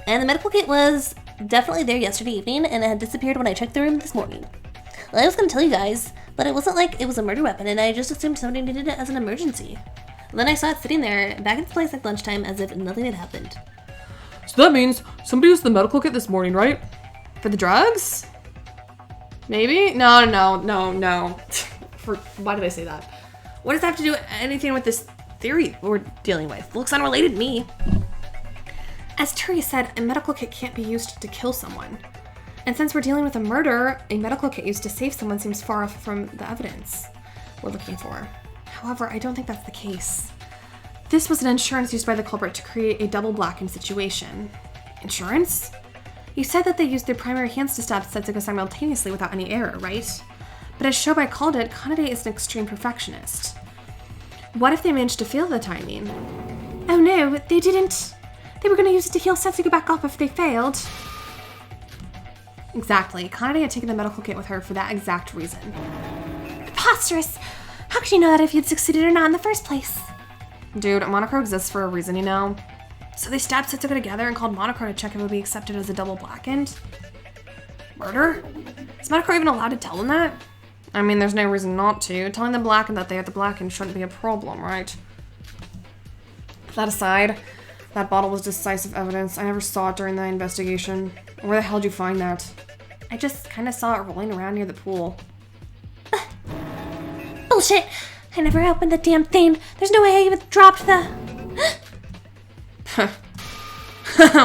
[SPEAKER 4] And the medical kit was definitely there yesterday evening, and it had disappeared when I checked the room this morning. Well, I was gonna tell you guys, but it wasn't like it was a murder weapon, and I just assumed somebody needed it as an emergency. Then I saw it sitting there, back in its place at lunchtime, as if nothing had happened.
[SPEAKER 3] So that means somebody used the medical kit this morning, right?
[SPEAKER 1] For the drugs? Maybe? No. Why did I say that? What does that have to do with anything with this theory we're dealing with? Looks unrelated to me. As Turia said, a medical kit can't be used to kill someone. And since we're dealing with a murder, a medical kit used to save someone seems far off from the evidence we're looking for. However, I don't think that's the case. This was an insurance used by the culprit to create a double blackened situation. Insurance? You said that they used their primary hands to stab Setsuko simultaneously without any error, right? But as Shobai called it, Kanade is an extreme perfectionist. What if they managed to fail the timing?
[SPEAKER 2] Oh no, they didn't. They were going to use it to heal Setsuko back up if they failed.
[SPEAKER 1] Exactly. Kanade had taken the medical kit with her for that exact reason.
[SPEAKER 2] Preposterous! How could you know that if you'd succeeded or not in the first place?
[SPEAKER 1] Dude, Monochrome exists for a reason, you know? So they stabbed Setsuko together and called Monochrome to check if it would be accepted as a double blackened? Murder? Is Monochrome even allowed to tell them that? I mean, there's no reason not to. Telling the blackened that they are the blackened shouldn't be a problem, right? That aside, that bottle was decisive evidence. I never saw it during the investigation. Where the hell did you find that? I just kind of saw it rolling around near the pool.
[SPEAKER 2] Bullshit! I never opened the damn thing. There's no way I even dropped the...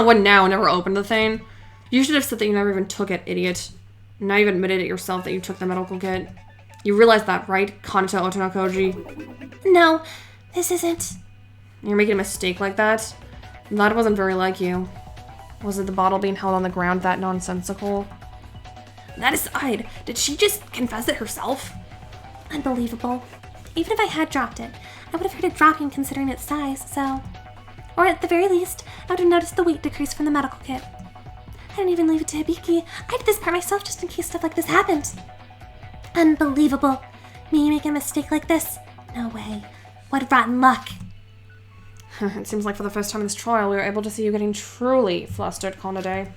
[SPEAKER 1] What now? Never opened the thing? You should have said that you never even took it, idiot. Now you've admitted it yourself that you took the medical kit. You realize that, right, Kanata Otonokoji?
[SPEAKER 2] No, this isn't.
[SPEAKER 1] You're making a mistake like that? That wasn't very like you. Was it the bottle being held on the ground that nonsensical? That aside, did she just confess it herself?
[SPEAKER 2] Unbelievable. Even if I had dropped it, I would have heard it dropping considering its size, so... Or at the very least, I would have noticed the weight decrease from the medical kit. I didn't even leave it to Hibiki. I did this part myself just in case stuff like this happened. Unbelievable. Me making a mistake like this? No way. What rotten luck.
[SPEAKER 1] It seems like for the first time in this trial, we were able to see you getting truly flustered, Kanade.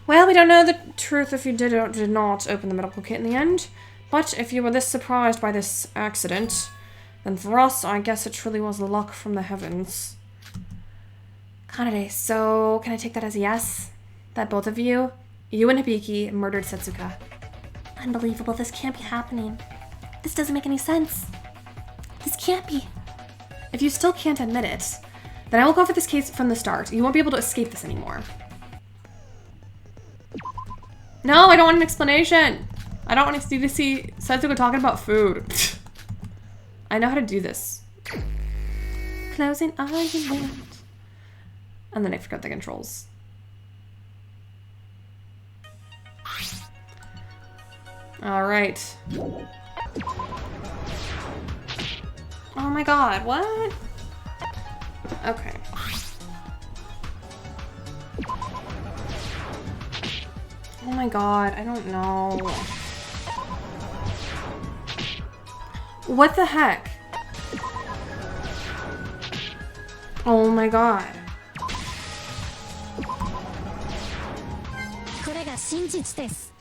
[SPEAKER 1] Well, we don't know the truth if you did or did not open the medical kit in the end, but if you were this surprised by this accident, then for us, I guess it truly was luck from the heavens. Kanade, so can I take that as a yes? That both of you and Hibiki, murdered Setsuka.
[SPEAKER 2] Unbelievable, this can't be happening. This doesn't make any sense. This can't be.
[SPEAKER 1] If you still can't admit it, then I will go for this case from the start. You won't be able to escape this anymore. No, I don't want an explanation. I don't want to see Setsuko talking about food. I know how to do this. Closing argument. And then I forgot the controls. Alright. Oh my god, what? Okay. Oh my god, I don't know. What the heck? Oh my god.
[SPEAKER 2] これが真実です。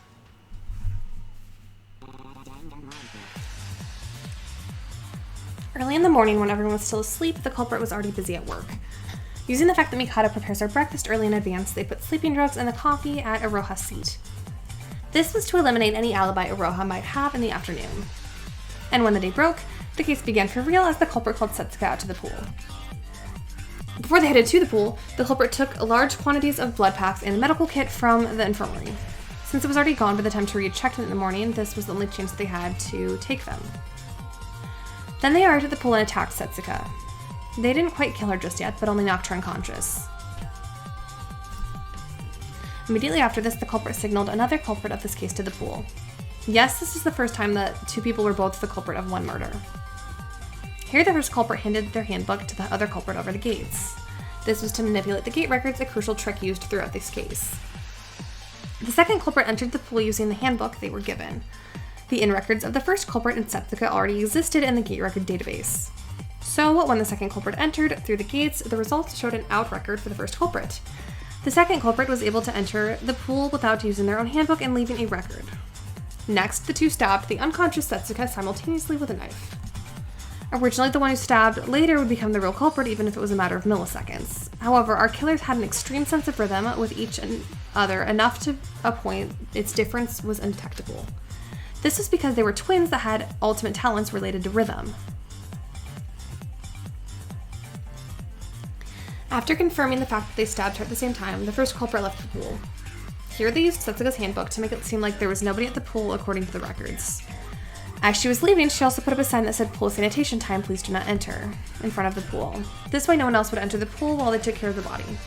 [SPEAKER 1] Early in the morning, when everyone was still asleep, the culprit was already busy at work. Using the fact that Mikado prepares our breakfast early in advance, they put sleeping drugs in the coffee at Iroha's seat. This was to eliminate any alibi Iroha might have in the afternoon. And when the day broke, the case began for real as the culprit called Setsuka out to the pool. Before they headed to the pool, the culprit took large quantities of blood packs and a medical kit from the infirmary. Since it was already gone by the time Tori checked in the morning, this was the only chance they had to take them. Then they arrived at the pool and attacked Setsuka. They didn't quite kill her just yet, but only knocked her unconscious. Immediately after this, the culprit signaled another culprit of this case to the pool. Yes, this is the first time that two people were both the culprit of one murder. Here, the first culprit handed their handbook to the other culprit over the gates. This was to manipulate the gate records, a crucial trick used throughout this case. The second culprit entered the pool using the handbook they were given. The in-records of the first culprit and Setsuka already existed in the gate record database. So, when the second culprit entered through the gates, the results showed an out record for the first culprit. The second culprit was able to enter the pool without using their own handbook and leaving a record. Next, the two stabbed the unconscious Setsuka simultaneously with a knife. Originally, the one who stabbed later would become the real culprit, even if it was a matter of milliseconds. However, our killers had an extreme sense of rhythm with each other, enough to a point its difference was undetectable. This was because they were twins that had ultimate talents related to rhythm. After confirming the fact that they stabbed her at the same time, the first culprit left the pool. Here they used Setsuka's handbook to make it seem like there was nobody at the pool according to the records. As she was leaving, she also put up a sign that said "Pool sanitation time, please do not enter," in front of the pool. This way no one else would enter the pool while they took care of the body.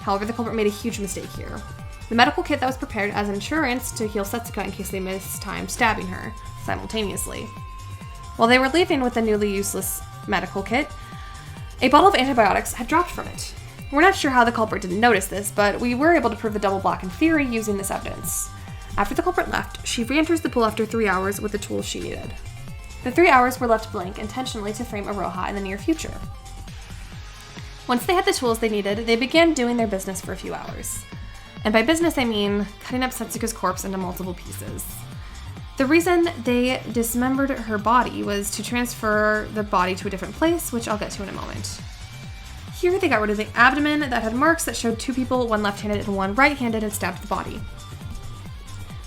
[SPEAKER 1] However, the culprit made a huge mistake here. The medical kit that was prepared as insurance to heal Setsuka in case they missed time stabbing her simultaneously. While they were leaving with the newly useless medical kit, a bottle of antibiotics had dropped from it. We're not sure how the culprit didn't notice this, but we were able to prove the double blackened theory using this evidence. After the culprit left, she re-enters the pool after 3 hours with the tools she needed. The 3 hours were left blank intentionally to frame Iroha in the near future. Once they had the tools they needed, they began doing their business for a few hours. And by business I mean cutting up Setsuka's corpse into multiple pieces. The reason they dismembered her body was to transfer the body to a different place, which I'll get to in a moment. Here they got rid of the abdomen that had marks that showed two people, one left-handed and one right-handed, had stabbed the body.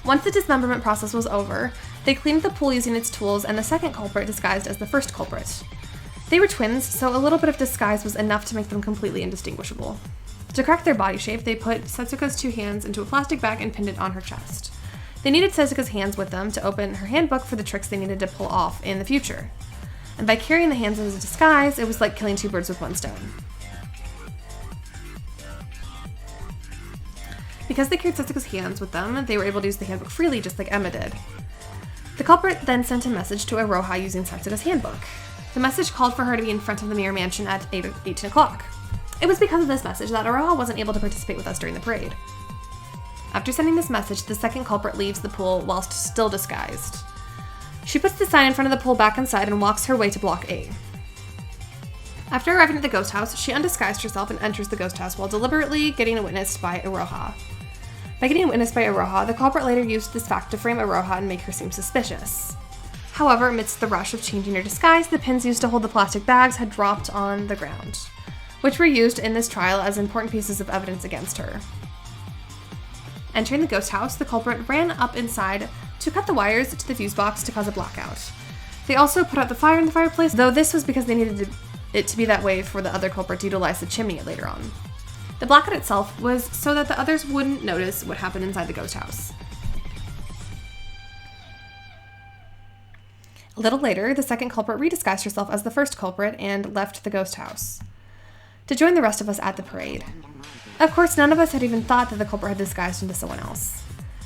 [SPEAKER 1] Once the dismemberment process was over, they cleaned the pool using its tools and the second culprit disguised as the first culprit. They were twins, so a little bit of disguise was enough to make them completely indistinguishable. To correct their body shape, they put Setsuka's two hands into a plastic bag and pinned it on her chest. They needed Setsuka's hands with them to open her handbook for the tricks they needed to pull off in the future. And by carrying the hands as a disguise, it was like killing two birds with one stone. Because they carried Setsuka's hands with them, they were able to use the handbook freely, just like Emma did. The culprit then sent a message to Iroha using Setsuka's handbook. The message called for her to be in front of the Mirror Mansion at 18 o'clock. It was because of this message that Iroha wasn't able to participate with us during the parade. After sending this message, the second culprit leaves the pool whilst still disguised. She puts the sign in front of the pool back inside and walks her way to Block A. After arriving at the ghost house, she undisguised herself and enters the ghost house while deliberately getting witnessed by Iroha. By getting witnessed by Iroha, the culprit later used this fact to frame Iroha and make her seem suspicious. However, amidst the rush of changing her disguise, the pins used to hold the plastic bags had dropped on the ground, which were used in this trial as important pieces of evidence against her. Entering the ghost house, the culprit ran up inside to cut the wires to the fuse box to cause a blackout. They also put out the fire in the fireplace, though this was because they needed it to be that way for the other culprit to utilize the chimney later on. The blackout itself was so that the others wouldn't notice what happened inside the ghost house. A little later, the second culprit redisguised herself as the first culprit and left the ghost house to join the rest of us at the parade. Of course, none of us had even thought that the culprit had disguised into someone else,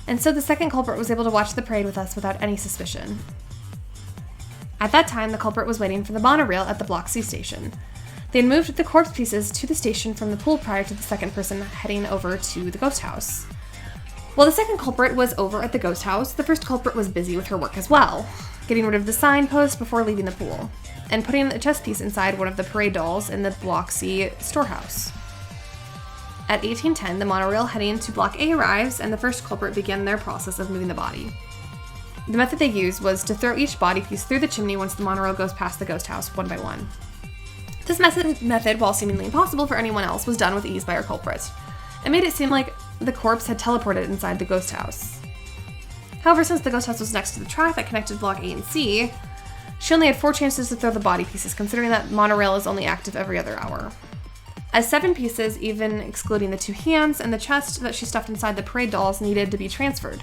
[SPEAKER 1] and so the second culprit was able to watch the parade with us without any suspicion. At that time, the culprit was waiting for the monorail at the Block C station. They had moved the corpse pieces to the station from the pool prior to the second person heading over to the ghost house. While the second culprit was over at the ghost house, the first culprit was busy with her work as well, getting rid of the signpost before leaving the pool, and putting a chess piece inside one of the parade dolls in the Block C storehouse. At 1810, the monorail heading to Block A arrives, and the first culprit began their process of moving the body. The method they used was to throw each body piece through the chimney once the monorail goes past the ghost house, one by one. This method, while seemingly impossible for anyone else, was done with ease by our culprit. It made it seem like the corpse had teleported inside the ghost house. However, since the ghost house was next to the track that connected Block A and C, she only had 4 chances to throw the body pieces, considering that monorail is only active every other hour. As 7 pieces, even excluding the 2 hands and the chest that she stuffed inside the parade dolls, needed to be transferred.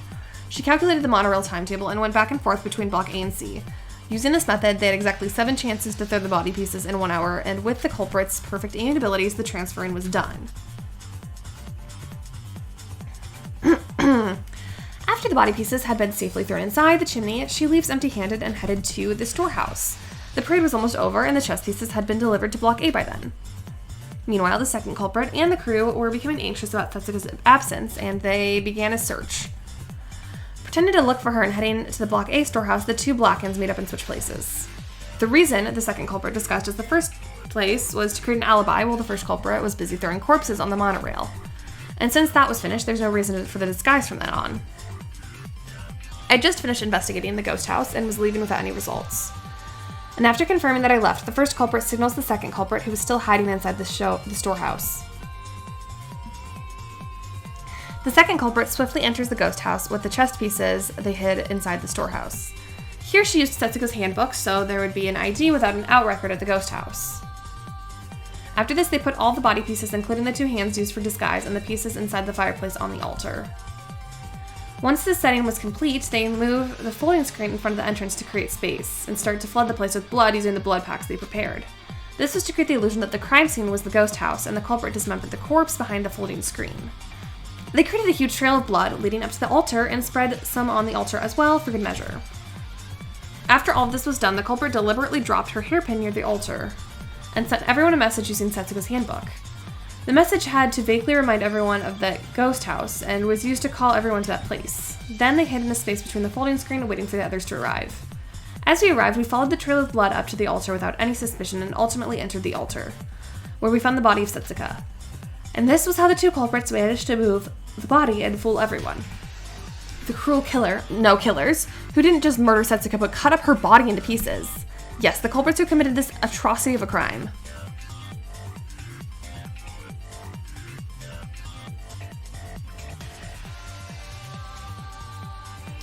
[SPEAKER 1] She calculated the monorail timetable and went back and forth between Block A and C. Using this method, they had exactly 7 chances to throw the body pieces in 1 hour, and with the culprit's perfect aiming abilities, the transferring was done. After the body pieces had been safely thrown inside the chimney, she leaves empty-handed and headed to the storehouse. The parade was almost over, and the chess pieces had been delivered to Block A by then. Meanwhile, the second culprit and the crew were becoming anxious about Setsuka's absence, and they began a search. Pretending to look for her and heading to the Block A storehouse, the 2 blackens made up and switched places. The reason the second culprit disguised as the first place was to create an alibi while the first culprit was busy throwing corpses on the monorail. And since that was finished, there's no reason for the disguise from then on. I just finished investigating the ghost house and was leaving without any results. And after confirming that I left, the first culprit signals the second culprit, who was still hiding inside the storehouse. The second culprit swiftly enters the ghost house with the chest pieces they hid inside the storehouse. Here she used Setsuka's handbook, so there would be an ID without an out record at the ghost house. After this, they put all the body pieces, including the 2 hands used for disguise, and the pieces inside the fireplace on the altar. Once this setting was complete, they moved the folding screen in front of the entrance to create space, and started to flood the place with blood using the blood packs they prepared. This was to create the illusion that the crime scene was the ghost house, and the culprit dismembered the corpse behind the folding screen. They created a huge trail of blood leading up to the altar, and spread some on the altar as well for good measure. After all of this was done, the culprit deliberately dropped her hairpin near the altar, and sent everyone a message using Setsuka's handbook. The message had to vaguely remind everyone of the ghost house, and was used to call everyone to that place. Then they hid in the space between the folding screen, waiting for the others to arrive. As we arrived, we followed the trail of blood up to the altar without any suspicion, and ultimately entered the altar, where we found the body of Setsuka. And this was how the 2 culprits managed to move the body and fool everyone. The cruel killers, who didn't just murder Setsuka but cut up her body into pieces. Yes, the culprits who committed this atrocity of a crime.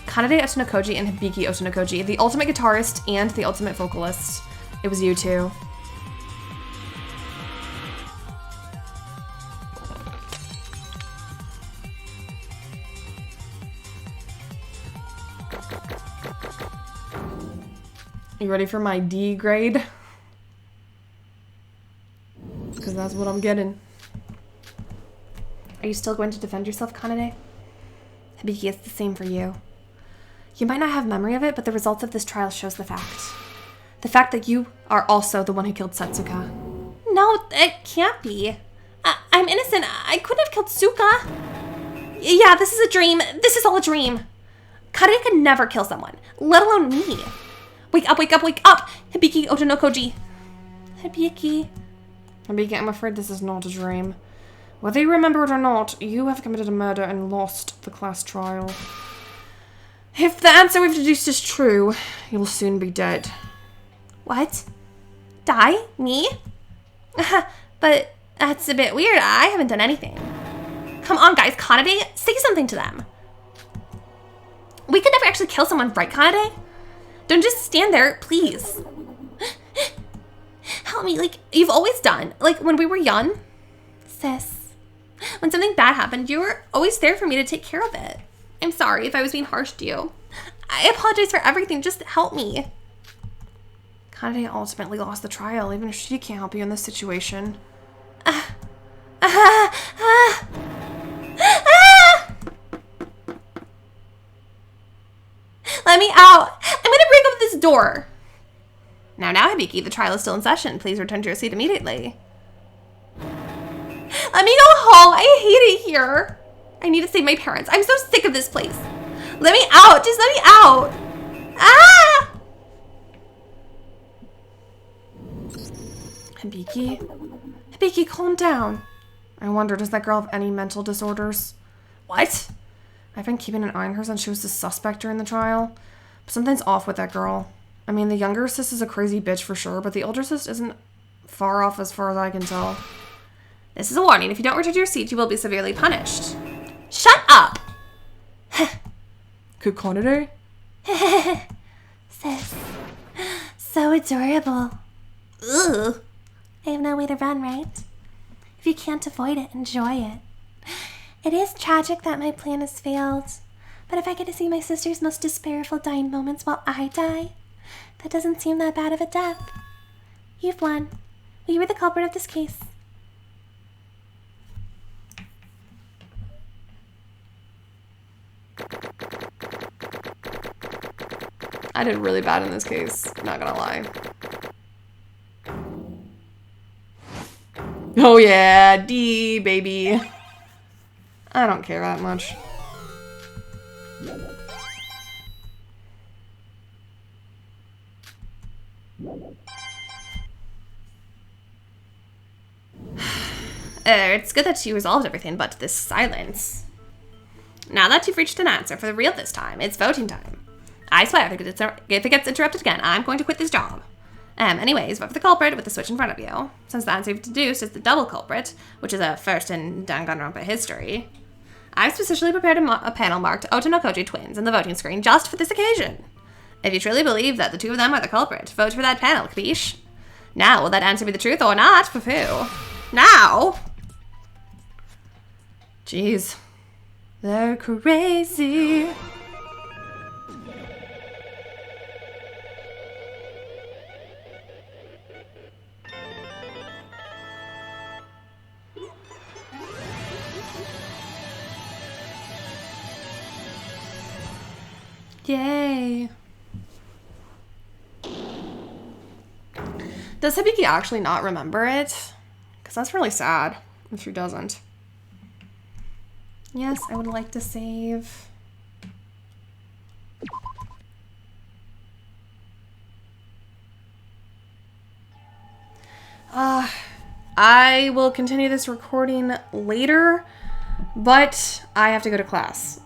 [SPEAKER 1] Kanade Otonokoji and Hibiki Otonokoji, the ultimate guitarist and the ultimate vocalist. It was you 2. You ready for my D grade? Because that's what I'm getting. Are you still going to defend yourself, Kanade? Hibiki, it's the same for you. You might not have memory of it, but the results of this trial shows the fact. The fact that you are also the one who killed Setsuka.
[SPEAKER 2] No, it can't be. I'm innocent. I couldn't have killed Suka. Yeah, this is a dream. This is all a dream. Kare could never kill someone, let alone me. Wake up, wake up, wake up! Hibiki Otonokoji. Hibiki,
[SPEAKER 1] I'm afraid this is not a dream. Whether you remember it or not, you have committed a murder and lost the class trial. If the answer we've deduced is true, you will soon be dead.
[SPEAKER 2] What? Die? Me? But that's a bit weird. I haven't done anything. Come on, guys. Kanade, say something to them. We could never actually kill someone, right, Kanade? Don't just stand there, please. Help me, like you've always done. Like when we were young. Sis, when something bad happened, you were always there for me to take care of it. I'm sorry if I was being harsh to you. I apologize for everything. Just help me.
[SPEAKER 1] Kanade ultimately lost the trial. Even if she can't help you in this situation.
[SPEAKER 2] Let me out. I'm gonna break up this door. Now, Hibiki, the trial is still in session. Please return to your seat immediately. Let me go home. I hate it here.
[SPEAKER 1] I need to save my parents. I'm so sick of this place. Let me out. Just let me out. Ah! Hibiki, calm down. I wonder, does that girl have any mental disorders? What? I've been keeping an eye on her since she was the suspect during the trial. But something's off with that girl. I mean, the younger sis is a crazy bitch for sure, but the older sis isn't far off as far as I can tell. This is a warning. If you don't return to your seat, you will be severely punished. Shut up!
[SPEAKER 3] Kukonade?
[SPEAKER 2] Sis. So adorable.
[SPEAKER 4] Ugh.
[SPEAKER 2] I have no way to run, right? If you can't avoid it, enjoy it. It is tragic that my plan has failed, but if I get to see my sister's most despairful dying moments while I die, that doesn't seem that bad of a death. You've won. You were the culprit of this case.
[SPEAKER 1] I did really bad in this case, not gonna lie. Oh yeah, D, baby. I don't care that much. It's good that you resolved everything but this silence. Now that you've reached an answer for the real this time, it's voting time. I swear, if it gets interrupted again, I'm going to quit this job. Anyways, vote for the culprit with the switch in front of you. Since the answer you've deduced is the double culprit, which is a first in Danganronpa history, I've specially prepared a panel marked Ota no Koji twins in the voting screen just for this occasion. If you truly believe that the two of them are the culprit, vote for that panel, capiche? Now, will that answer be the truth or not? Foo-foo. Now! Jeez. They're crazy. Yay. Does Hibiki actually not remember it? Because that's really sad if she doesn't. Yes, I would like to save. I will continue this recording later, but I have to go to class.